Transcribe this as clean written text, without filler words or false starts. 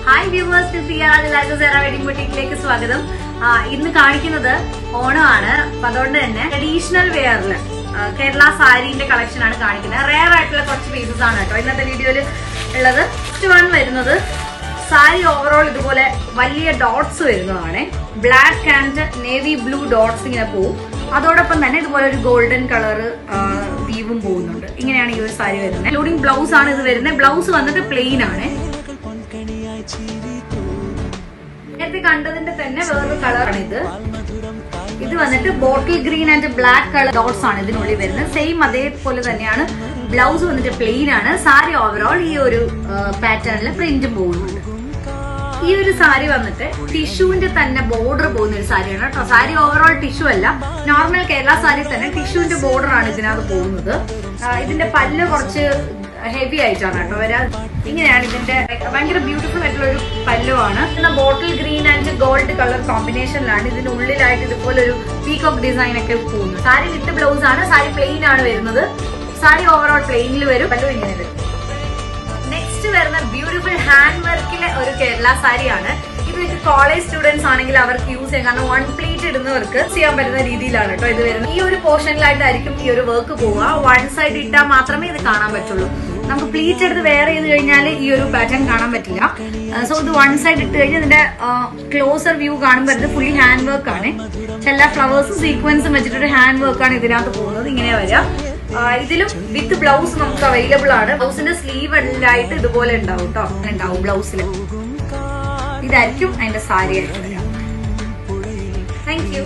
Hi viewers, wedding ബുട്ടീക്കിലേക്ക് സ്വാഗതം. ഇന്ന് കാണിക്കുന്നത് ഓണമാണ്. അപ്പൊ അതുകൊണ്ട് തന്നെ ട്രഡീഷണൽ വെയറില് കേരള സാരിന്റെ കളക്ഷൻ ആണ് കാണിക്കുന്നത്. റെയർ ആയിട്ടുള്ള കുറച്ച് പീസസ് ആണ് കേട്ടോ ഇന്നത്തെ വീഡിയോയിൽ ഉള്ളത്. ഫസ്റ്റ് വൺ വരുന്നത് സാരി ഓവറോൾ ഇതുപോലെ വലിയ ഡോട്ട്സ് വരുന്നതാണ്. Black and navy blue dots ഇങ്ങനെ പോവും. അതോടൊപ്പം തന്നെ ഇതുപോലെ ഒരു ഗോൾഡൻ കളർ വീവും പോകുന്നുണ്ട്. ഇങ്ങനെയാണ് ഈ ഒരു സാരി വരുന്നത്. ഇൻക്ലൂഡിംഗ് ബ്ലൗസ് ആണ് ഇത് വരുന്നത്. ബ്ലൗസ് വന്നിട്ട് പ്ലെയിൻ ആണ്. നേരത്തെ കണ്ടതിന്റെ തന്നെ വേറൊരു കളറാണ് ഇത്. ഇത് വന്നിട്ട് ബോട്ടിൽ green and black colour dots ആണ് ഇതിനുള്ളിൽ വരുന്നത്. സെയിം അതേപോലെ തന്നെയാണ്. ബ്ലൗസ് വന്നിട്ട് പ്ലെയിൻ ആണ്. സാരി ഓവറോൾ ഈ ഒരു പാറ്റേണിൽ പ്രിന്റും പോകുന്നുണ്ട്. ഈ ഒരു സാരി വന്നിട്ട് ടിഷ്യൂവിന്റെ തന്നെ ബോർഡർ പോകുന്ന ഒരു സാരിയാണ് കേട്ടോ. സാരി ഓവറോൾ ടിഷ്യൂ അല്ല, നോർമൽ കേരള സാരി തന്നെ ടിഷ്യൂവിന്റെ ബോർഡർ ആണ് ഇതിനകത്ത് പോകുന്നത്. ഇതിന്റെ പല്ല് കുറച്ച് ഹെവി ആയിട്ടാണ് കേട്ടോ വരാ. ഇങ്ങനെയാണ് ഇതിന്റെ ഭയങ്കര ബ്യൂട്ടിഫുൾ ആയിട്ടുള്ള ഒരു പല്ലുവാണ്. പിന്നെ bottle green and gold colour കോമ്പിനേഷനിലാണ് ഇതിന്റെ ഉള്ളിലായിട്ട് ഇതുപോലെ ഒരു പീകോക്ക് ഡിസൈൻ ഒക്കെ പോകുന്നത്. സാരി വിത്ത് ബ്ലൗസ് ആണ്. സാരി പ്ലെയിൻ ആണ് വരുന്നത്. സാരി ഓവറോൾ പ്ലെയിനിൽ വരും. പല്ലു ഇങ്ങനെ വരും. നെക്സ്റ്റ് വരുന്ന ബ്യൂട്ടിഫുൾ ഹാൻഡ് വർക്കിലെ ഒരു കേരള സാരിയാണ്. ഇത് വെച്ച് കോളേജ് സ്റ്റുഡൻസ് ആണെങ്കിൽ അവർക്ക് യൂസ് ചെയ്യാം. കാരണം വൺ പ്ലീറ്റ് ഇടുന്നവർക്ക് ചെയ്യാൻ പറ്റുന്ന രീതിയിലാണ് കേട്ടോ ഇത് വരുന്നത്. ഈ ഒരു പോർഷനിലായിട്ടായിരിക്കും ഈ ഒരു വർക്ക് പോവുക. വൺ സൈഡ് ഇട്ടാൽ മാത്രമേ ഇത് കാണാൻ പറ്റുള്ളൂ. നമുക്ക് പ്ലീറ്റ് എടുത്ത് വെയർ ചെയ്ത് കഴിഞ്ഞാൽ ഈ ഒരു പാറ്റേൺ കാണാൻ പറ്റില്ല. സോ ഇത് വൺ സൈഡ് ഇട്ട് കഴിഞ്ഞാൽ ഇതിന്റെ ക്ലോസർ വ്യൂ കാണുമ്പോൾ ഇത് ഫുള്ളി ഹാൻഡ് വർക്ക് ആണ്. ചില ഫ്ലവേഴ്സും സീക്വൻസും വെച്ചിട്ടൊരു ഹാൻഡ് വർക്ക് ആണ് ഇതിനകത്ത് പോകുന്നത്. ഇങ്ങനെ വരിക. ഇതിലും വിത്ത് ബ്ലൗസ് നമുക്ക് അവൈലബിൾ ആണ്. ബ്ലൗസിന്റെ സ്ലീവ് എല്ലാം ഇതുപോലെ ഉണ്ടാവും കേട്ടോ. ഉണ്ടാവും ബ്ലൗസിൽ. ഇതായിരിക്കും അതിന്റെ സാരി ആയിട്ട് വരാം. Thank you.